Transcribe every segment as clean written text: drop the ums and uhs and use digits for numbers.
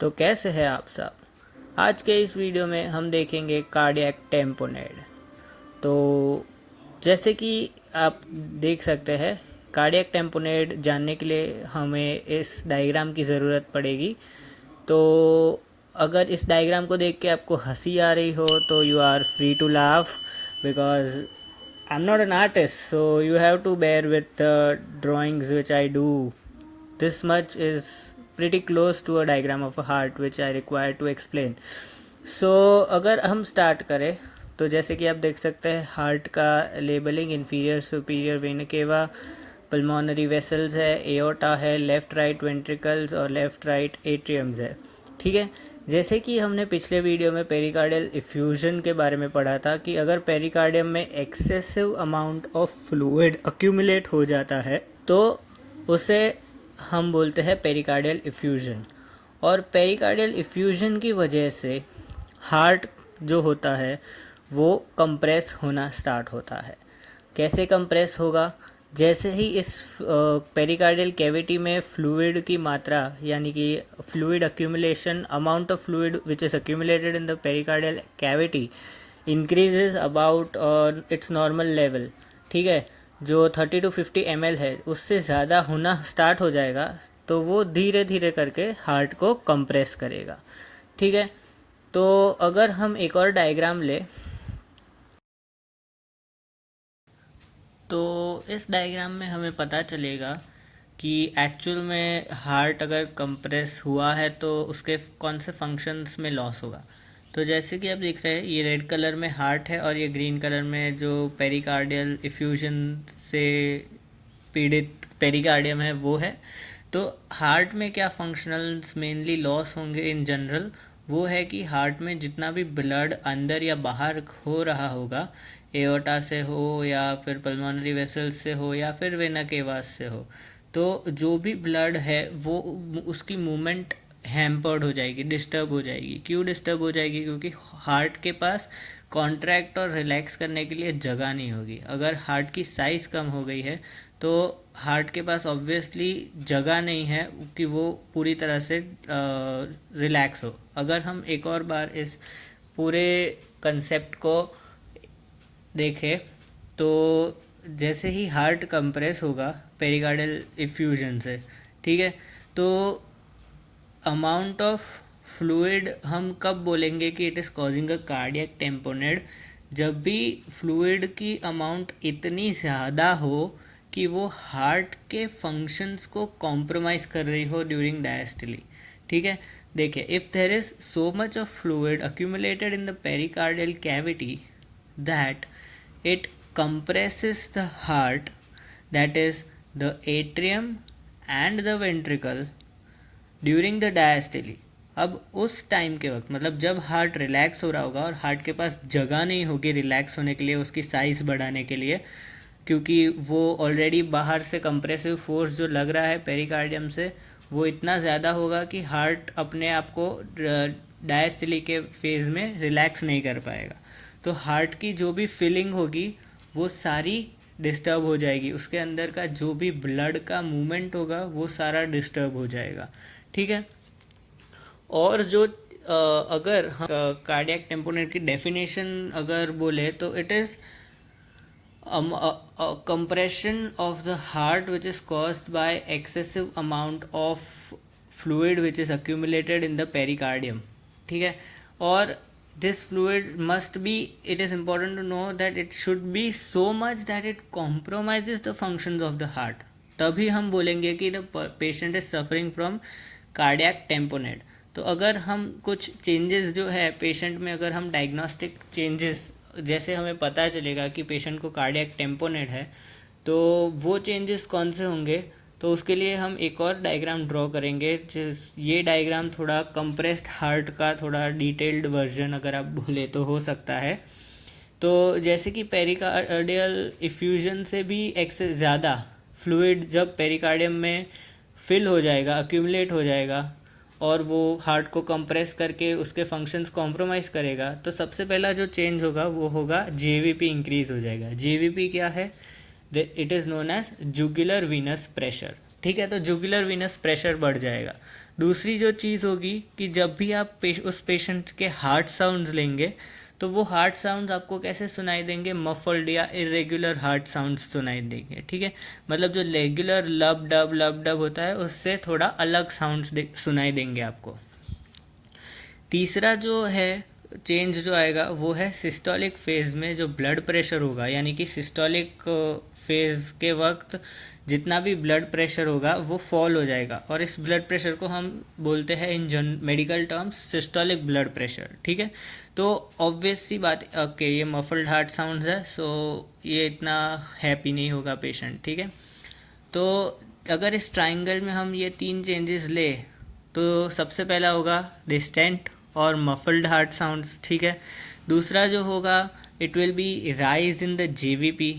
तो कैसे हैं आप सब। आज के इस वीडियो में हम देखेंगे कार्डियक टेम्पोनेड। तो जैसे कि आप देख सकते हैं, कार्डियक टेम्पोनेड जानने के लिए हमें इस डायग्राम की ज़रूरत पड़ेगी। तो अगर इस डायग्राम को देख के आपको हंसी आ रही हो तो you are free to laugh, because I am not an artist, so you have to bear with the drawings which I do. This much is pretty close to a diagram of a heart which I require to explain. So अगर हम start करें तो जैसे कि आप देख सकते हैं, हार्ट का labelling inferior superior vena cava, pulmonary vessels है, एओर्टा है, लेफ़्ट राइट वेंट्रिकल्स और लेफ़्ट राइट एट्रियम्स है। ठीक है, जैसे कि हमने पिछले वीडियो में पेरिकार्डियल इफ्यूजन के बारे में पढ़ा था कि अगर पेरिकार्डियम में excessive amount of fluid accumulate हो जाता है तो उसे हम बोलते हैं पेरिकार्डियल इफ्यूजन। और पेरिकार्डियल इफ्यूजन की वजह से हार्ट जो होता है वो कंप्रेस होना स्टार्ट होता है। कैसे कंप्रेस होगा? जैसे ही इस पेरिकार्डियल कैविटी में फ्लूइड की मात्रा, यानी कि fluid accumulation, amount of fluid which is accumulated in the pericardial cavity increases about it's normal level, ठीक है, जो 30 to 50 ml है, उससे ज़्यादा होना स्टार्ट हो जाएगा तो वो धीरे धीरे करके हार्ट को कंप्रेस करेगा। ठीक है, तो अगर हम एक और डायग्राम लें तो इस डायग्राम में हमें पता चलेगा कि एक्चुअल में हार्ट अगर कंप्रेस हुआ है तो उसके कौन से फंक्शंस में लॉस होगा। तो जैसे कि आप देख रहे हैं, ये रेड कलर में हार्ट है और ये ग्रीन कलर में जो पेरिकार्डियल इफ्यूजन से पीड़ित पेरिकार्डियम है वो है। तो हार्ट में क्या फंक्शनल्स मेनली लॉस होंगे इन जनरल, वो है कि हार्ट में जितना भी ब्लड अंदर या बाहर हो रहा होगा, एओर्टा से हो या फिर पल्मोनरी वेसल्स से हो या फिर वेना केवास से हो, तो जो भी ब्लड है वो उसकी मूवमेंट हैम्पर्ड हो जाएगी, डिस्टर्ब हो जाएगी। क्यों डिस्टर्ब हो जाएगी? क्योंकि हार्ट के पास कॉन्ट्रैक्ट और रिलैक्स करने के लिए जगह नहीं होगी। अगर हार्ट की साइज़ कम हो गई है तो हार्ट के पास ऑब्वियसली जगह नहीं है कि वो पूरी तरह से रिलैक्स हो। अगर हम एक और बार इस पूरे कंसेप्ट को देखें तो जैसे ही हार्ट कंप्रेस होगा पेरिकार्डियल इफ्यूजन से, ठीक है, तो अमाउंट ऑफ फ्लूइड हम कब बोलेंगे कि it is causing a cardiac tamponade? जब भी फ्लूइड की अमाउंट इतनी ज़्यादा हो कि वो हार्ट के फंक्शंस को कॉम्प्रोमाइज़ कर रही हो ड्यूरिंग डायस्टली। ठीक है, देखिए, if there is so much of fluid accumulated in the pericardial cavity that it compresses the heart, that is the atrium and the ventricle during the diastole. अब उस time के वक्त, मतलब जब हार्ट रिलैक्स हो रहा होगा और हार्ट के पास जगह नहीं होगी रिलैक्स होने के लिए, उसकी साइज़ बढ़ाने के लिए, क्योंकि वो ऑलरेडी बाहर से कंप्रेसिव फोर्स जो लग रहा है पेरिकार्डियम से वो इतना ज़्यादा होगा कि हार्ट अपने आप को डायस्टली के फेज़ में रिलैक्स नहीं कर पाएगा। तो हार्ट की जो भी फीलिंग होगी वो सारी डिस्टर्ब हो जाएगी, उसके अंदर का जो भी ब्लड का मूवमेंट होगा वो सारा डिस्टर्ब हो जाएगा। ठीक है, और जो अगर हम कार्डियक टेम्पोनेड की डेफिनेशन अगर बोले तो it is compression of the heart which is caused by excessive amount of fluid which is accumulated in the pericardium. ठीक है, और this fluid must be, it is important to know that it should be so much that it compromises the functions of the heart. तभी हम बोलेंगे कि the patient is suffering from cardiac tamponade. तो अगर हम कुछ चेंजेस जो है पेशेंट में, अगर हम डायग्नोस्टिक चेंजेस, जैसे हमें पता चलेगा कि पेशेंट को कार्डियक टेम्पोनेड है, तो वो चेंजेस कौन से होंगे, तो उसके लिए हम एक और डायग्राम ड्रॉ करेंगे। ये डायग्राम थोड़ा कंप्रेस्ड हार्ट का थोड़ा डिटेल्ड वर्जन अगर आप बोले तो हो सकता है। तो जैसे कि पेरिकार्डियल इफ्यूजन से भी एक्सेस ज़्यादा फ्लूइड जब पेरिकार्डियम में फिल हो जाएगा, अक्यूमुलेट हो जाएगा और वो हार्ट को कंप्रेस करके उसके फंक्शंस कॉम्प्रोमाइज़ करेगा, तो सबसे पहला जो चेंज होगा वो होगा जेवीपी इंक्रीज़ हो जाएगा। जेवीपी क्या है? It is known as jugular venous pressure. ठीक है, तो जुगुलर वीनस प्रेशर बढ़ जाएगा। दूसरी जो चीज़ होगी कि जब भी आप उस पेशेंट के हार्ट साउंड्स लेंगे तो वो हार्ट साउंड्स आपको कैसे सुनाई देंगे, मफल्ड या इरेगुलर हार्ट साउंड्स सुनाई देंगे। ठीक है, मतलब जो रेगुलर लब डब होता है उससे थोड़ा अलग साउंड्स सुनाई देंगे आपको। तीसरा जो है चेंज जो आएगा वो है सिस्टोलिक फेज में जो ब्लड प्रेशर होगा, यानी कि सिस्टोलिक फेज के वक्त जितना भी ब्लड प्रेशर होगा वो फॉल हो जाएगा, और इस ब्लड प्रेशर को हम बोलते हैं इन medical terms systolic blood pressure. ठीक है, तो ऑब्वियस सी बात, ओके ये मफल्ड हार्ट साउंड्स है, सो ये इतना हैप्पी नहीं होगा पेशेंट। ठीक है, तो अगर इस ट्राइंगल में हम ये 3 चेंजेस ले तो सबसे पहला होगा डिस्टेंट और मफल्ड हार्ट साउंड्स। ठीक है, दूसरा जो होगा it will be rise in the JVP.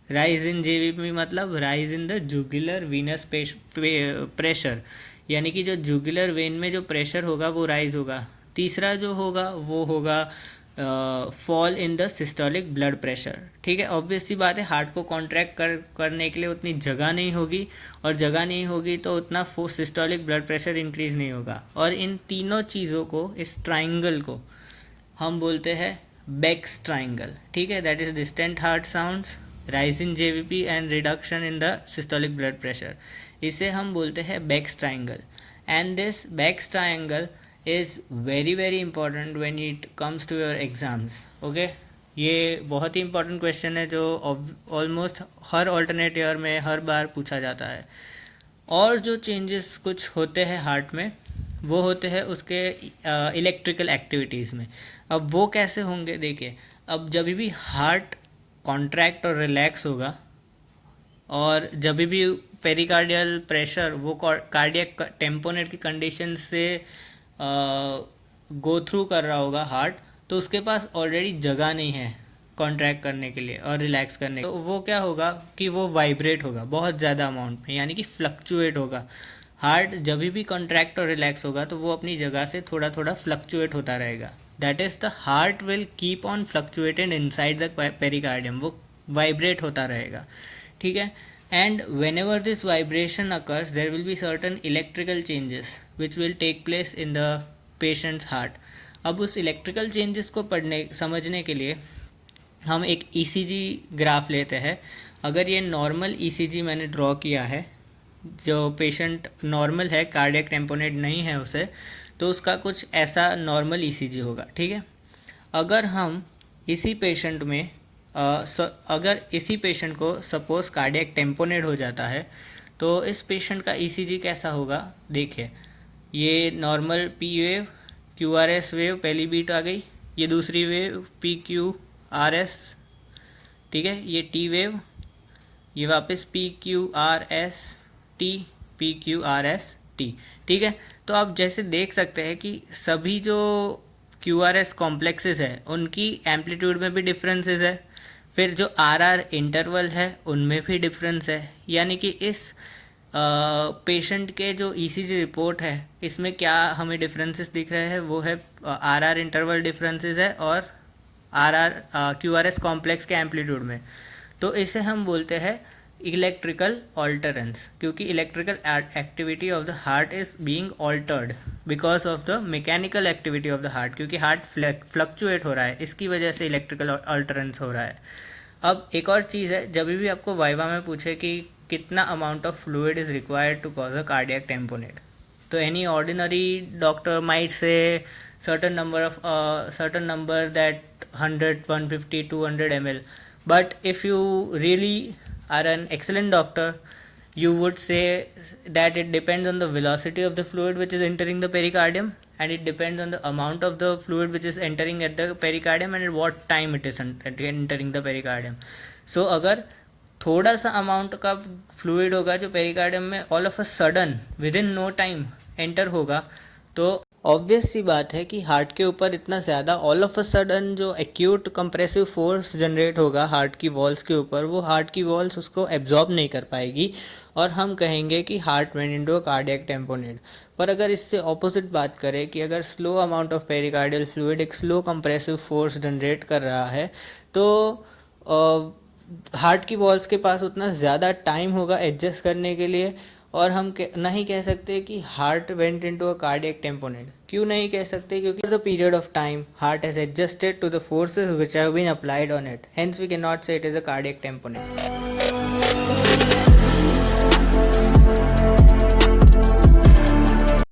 Rise in JVP मतलब rise in the jugular venous pressure, यानी कि जो जुगुलर वेन में जो प्रेशर होगा वो राइज होगा। तीसरा जो होगा वो होगा fall in the systolic blood pressure. ठीक है, ऑब्वियस सी बात है हार्ट को कॉन्ट्रैक्ट करने के लिए उतनी जगह नहीं होगी, और जगह नहीं होगी तो उतना सिस्टोलिक ब्लड प्रेशर इंक्रीज नहीं होगा। और इन तीनों चीज़ों को, इस ट्राइंगल को हम बोलते हैं बेक्स ट्राइंगल। ठीक है, that is distant heart sounds, rise in JVP and reduction in the systolic blood pressure. इसे हम बोलते हैं Beck's triangle. And this Beck's triangle is very very important when it comes to your exams. Okay, ये बहुत ही important question है जो almost हर alternate year में हर बार पूछा जाता है। और जो चेंजेस कुछ होते हैं हार्ट में वो होते हैं उसके इलेक्ट्रिकल एक्टिविटीज़ में। अब वो कैसे होंगे, देखिए, अब जब भी हार्ट कॉन्ट्रैक्ट और रिलैक्स होगा और जब भी पेरिकार्डियल प्रेशर वो कार्डियक टेम्पोनेट की कंडीशन से गो थ्रू कर रहा होगा हार्ट, तो उसके पास ऑलरेडी जगह नहीं है कॉन्ट्रैक्ट करने के लिए और रिलैक्स करने के लिए। तो वो क्या होगा कि वो वाइब्रेट होगा बहुत ज़्यादा अमाउंट में, यानी कि फ्लक्चुएट होगा। हार्ट जब भी कॉन्ट्रैक्ट और रिलैक्स होगा तो वो अपनी जगह से थोड़ा थोड़ा फ्लक्चुएट होता रहेगा। That is the heart will keep on fluctuated inside the pericardium, वो वाइब्रेट होता रहेगा। ठीक है, and whenever this vibration occurs there will be certain electrical changes which will take place in the patient's heart। अब उस electrical changes को समझने के लिए हम एक ईसीजी ग्राफ लेते हैं। अगर ये नॉर्मल ईसीजी मैंने ड्रॉ किया है, जो पेशेंट नॉर्मल है, कार्डियक टेम्पोनेट नहीं है उसे, तो उसका कुछ ऐसा नॉर्मल ईसीजी होगा। ठीक है, अगर हम इसी पेशेंट में अगर इसी पेशेंट को सपोज कार्डियक टेम्पोनेट हो जाता है तो इस पेशेंट का ईसीजी कैसा होगा, देखिए ये normal P wave, Q R S wave, पहली बीट आ गई, ये दूसरी wave P Q R S, ठीक है, ये टी वेव, ये वापस P Q R S T, P Q R S T. ठीक है, तो आप जैसे देख सकते हैं कि सभी जो क्यू आर एस कॉम्प्लेक्सेस है उनकी एम्पलीट्यूड में भी डिफरेंसेस है, फिर जो आर आर इंटरवल है उनमें भी डिफरेंस है। यानी कि इस पेशेंट के जो ईसीजी रिपोर्ट है इसमें क्या हमें डिफरेंसेस दिख रहे हैं, वो है आर आर इंटरवल डिफरेंसेस है और R R Q R S complex के एम्पलीट्यूड में। तो इसे हम बोलते हैं इलेक्ट्रिकल ऑल्टरेंस, क्योंकि electrical activity of the heart is being altered because of the mechanical activity of the heart, क्योंकि हार्ट फ्लक्चुएट हो रहा है, इसकी वजह से इलेक्ट्रिकल ऑल्टरेंस हो रहा है। अब एक और चीज़ है, जब भी आपको वाइवा में पूछे कि कितना amount of fluid is required to cause a cardiac tamponade, तो any ordinary doctor might say certain number that 100, 150, 200 ml, but if you really are an excellent doctor you would say that it depends on the velocity of the fluid which is entering the pericardium, and it depends on the amount of the fluid which is entering at the pericardium and at what time it is entering the pericardium। so अगर थोड़ा सा amount का fluid होगा जो pericardium में all of a sudden within no time enter होगा, तो obvious सी बात है कि हार्ट के ऊपर इतना ज़्यादा ऑल ऑफ अ सडन जो एक्यूट कंप्रेसिव फोर्स जनरेट होगा हार्ट की वॉल्स के ऊपर, वो हार्ट की वॉल्स उसको एब्जॉर्ब नहीं कर पाएगी और हम कहेंगे कि heart went into a cardiac tamponade. पर अगर इससे ऑपोजिट बात करें कि अगर slow amount of pericardial fluid एक स्लो कंप्रेसिव फोर्स जनरेट कर रहा है, तो हार्ट की वॉल्स के पास उतना ज़्यादा टाइम होगा एडजस्ट करने के लिए, और हम नहीं कह सकते कि heart went into a cardiac tamponade. क्यों नहीं कह सकते? क्योंकि the period of time heart has adjusted to the forces which have been applied on it, hence we can not say it is a cardiac tamponade.